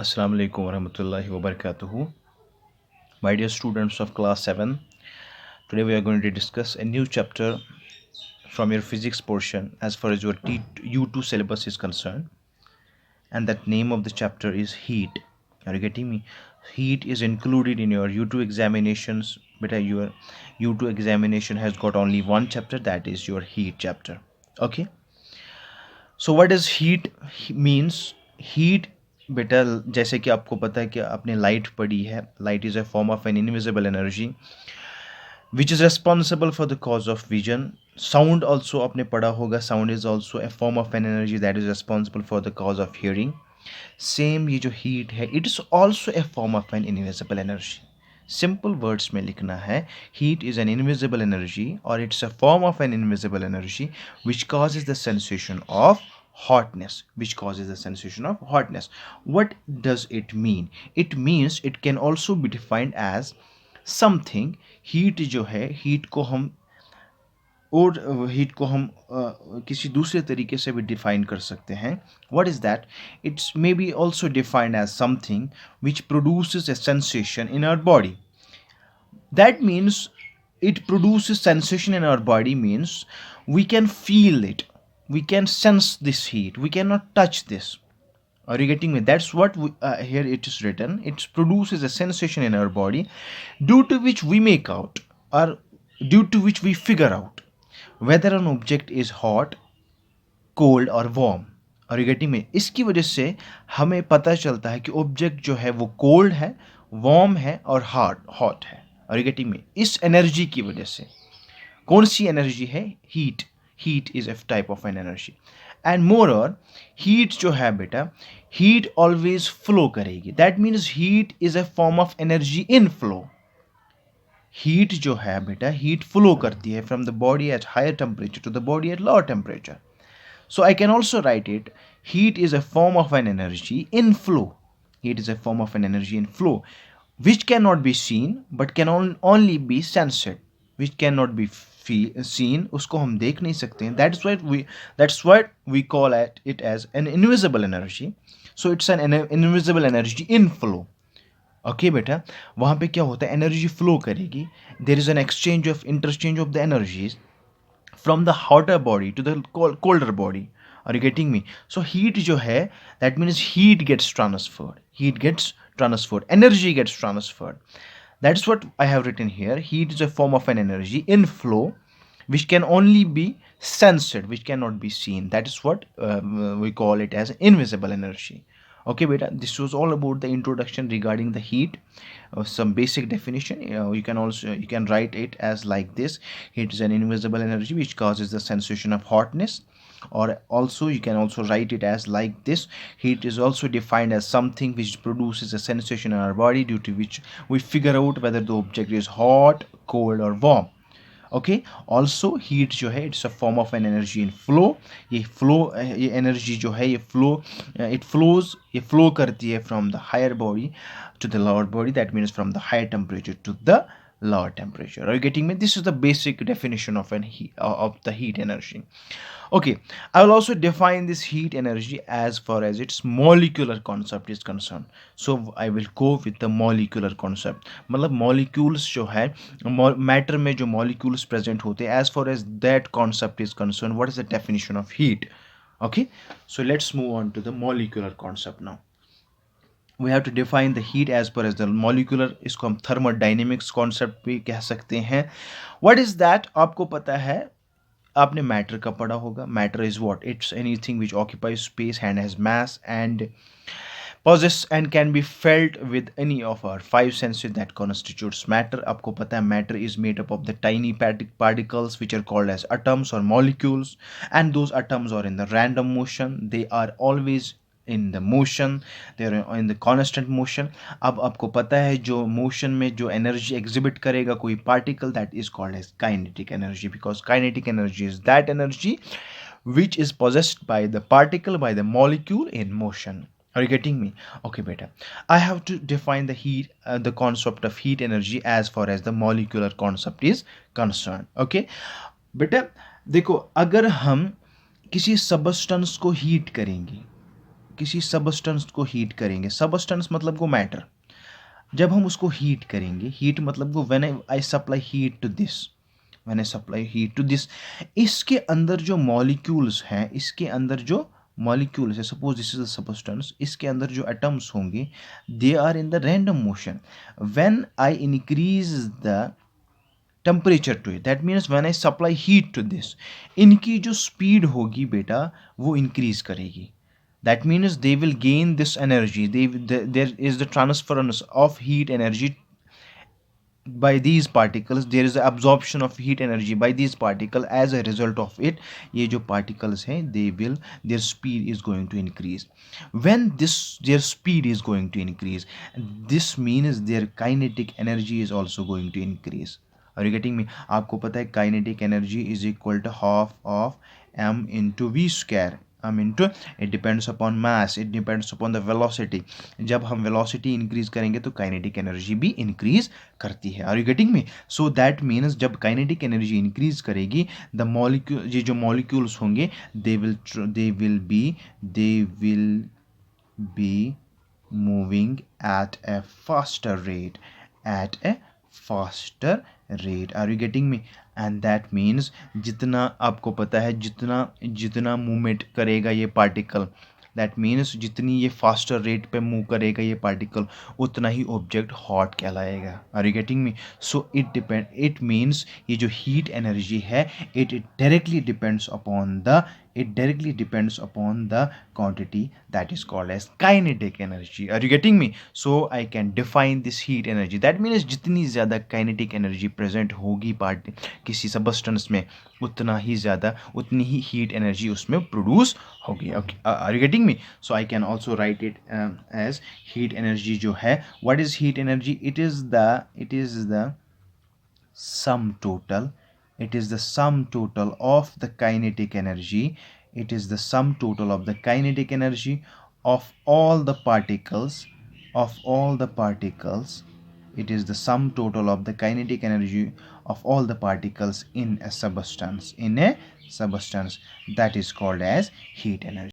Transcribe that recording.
Assalamu alaikum warahmatullahi wabarakatuh. My dear students of class 7, today we are going to discuss a new chapter from your physics portion as far as your U2 syllabus is concerned, and that name of the chapter is heat. Are you getting me? Heat is included in your U2 examinations, but your U2 examination has got only one chapter, that is your heat chapter. Okay, so what is heat means heat बेटा जैसे कि आपको पता है कि आपने light पढ़ी है light is a form of an invisible energy which is responsible for the cause of vision sound also आपने पढ़ा होगा sound is also a form of an energy that is responsible for the cause of hearing same ये जो heat है it is also a form of an invisible energy simple words में लिखना है heat is an invisible energy और it's a form of an invisible energy which causes the sensation of hotness which causes the sensation of hotness. What does it mean? It means it can also be defined as something heat जो है heat को हम किसी दूसरे तरीके से भी define कर सकते हैं. What is that? It's maybe also defined as something which produces a sensation in our body. That means it produces sensation in our body means we can feel it, we can sense this heat, we cannot touch this. Are you getting me? That's what here it is written. It produces a sensation in our body due to which we make out or due to which we figure out whether an object is hot, cold or warm. Are you getting me? इसकी वजह से हमें पता चलता है कि object जो है वो कोल्ड है, वार्म है और हॉट है. Are you getting me? इस एनर्जी की वजह से कौन सी एनर्जी है? Heat. Heat is a type of an energy and more और हीट जो है बेटा हीट ऑलवेज फ्लो करेगी. That means heat is a form of energy in flow. Heat जो है बेटा हीट फ्लो करती है from the body at higher temperature to the body at lower temperature. So I can also write it heat is a form of an energy in flow. Heat is a form of an energy in flow which cannot be seen but can only be sensed. Which cannot be seen उसको हम देख नहीं सकते हैं. That's why we call it as an invisible energy. So it's an invisible energy in flow. Okay बेटा वहाँ पे क्या होता है एनर्जी फ्लो करेगी. There is an exchange of interchange of the energies from the hotter body to the colder body. Are you getting me? So heat जो है that means heat gets transferred, energy gets transferred. That's what I have written here. Heat is a form of an energy in flow which can only be sensed, which cannot be seen. That is what we call it as invisible energy. Okay beta, this was all about the introduction regarding the heat. Some basic definition. You can write it as like this: heat is an invisible energy which causes the sensation of hotness. Or also you can also write it as like this: heat is also defined as something which produces a sensation in our body due to which we figure out whether the object is hot, cold or warm. Okay also heat जो है it's a form of an energy in flow. ये energy जो है ये flow करती है from the higher body to the lower body. That means from the higher temperature to the lower temperature. Are you getting me? This is the basic definition of the heat energy. Okay, I will also define this heat energy as far as its molecular concept is concerned. So I will go with the molecular concept. मतलब molecules जो है matter में जो molecules present होते हैं, as far as that concept is concerned, what is the definition of heat? Okay, so let's move on to the molecular concept now. We have to define the heat as per as the molecular. इसको हम thermodynamics concept भी कह सकते हैं. What is that? आपको पता है आपने मैटर का पढ़ा होगा. Matter is what? It's anything which occupies space and has mass and possess and can be felt with any of our five senses that constitutes matter. आपको पता है matter is made up of the tiny particles which are called as atoms or molecules, and those atoms are in the random motion. They are always in the motion, they are in the constant motion. अब आपको पता है जो motion में जो energy exhibit करेगा कोई particle, that is called as kinetic energy, because kinetic energy is that energy which is possessed by the particle, by the molecule in motion. Are you getting me? Okay beta, I have to define the heat, the concept of heat energy as far as the molecular concept is concerned. Okay बेटा देखो, अगर हम किसी substance को heat करेंगे किसी substance को heat करेंगे, सबस्टेंस मतलब को मैटर, जब हम उसको हीट करेंगे, हीट मतलब को when I supply heat to this, when I supply heat to this, इसके अंदर जो मॉलिक्यूल्स हैं, इसके अंदर जो मॉलिक्यूल्स है, suppose this is a substance, इसके अंदर जो एटम्स होंगे they are in the random motion. When I increase the temperature to it, that means when I supply heat to this, इनकी जो स्पीड होगी बेटा वो इंक्रीज करेगी। That means they will gain this energy. There is the transference of heat energy by these particles. There is the absorption of heat energy by these particles. As a result of it, ये जो particles हैं, they will, their speed is going to increase. When this their speed is going to increase, this means their kinetic energy is also going to increase. Are you getting me? आपको पता है kinetic energy is equal to half of m into v square. m into, it depends upon mass, it depends upon the velocity. जब हम velocity increase करेंगे तो kinetic energy भी increase करती है। Are you getting me? So that means जब kinetic energy increase करेगी, the molecule, ये जो मॉलिक्यूल्स होंगे they will be moving at a faster rate, at a faster rate. Are you getting me? And that means जितना आपको पता है, जितना जितना मूवमेंट करेगा ये पार्टिकल, दैट मीन्स जितनी ये फास्टर रेट पे मूव करेगा ये पार्टिकल, उतना ही ऑब्जेक्ट हॉट कहलाएगा। Are you getting me? So it means ये जो हीट एनर्जी है, it directly depends upon the quantity that is called as kinetic energy. Are you getting me? So I can define this heat energy. That means जितनी ज़्यादा kinetic energy present होगी part किसी substance में, उतना ही ज़्यादा, उतनी ही heat energy उसमें produce होगी। Okay, are you getting me? So I can also write it as heat energy जो है, what is heat energy? It is the sum total, it is the sum total of the kinetic energy, it is the sum total of the kinetic energy of all the particles, it is the sum total of the kinetic energy of all the particles in a substance, that is called as heat energy.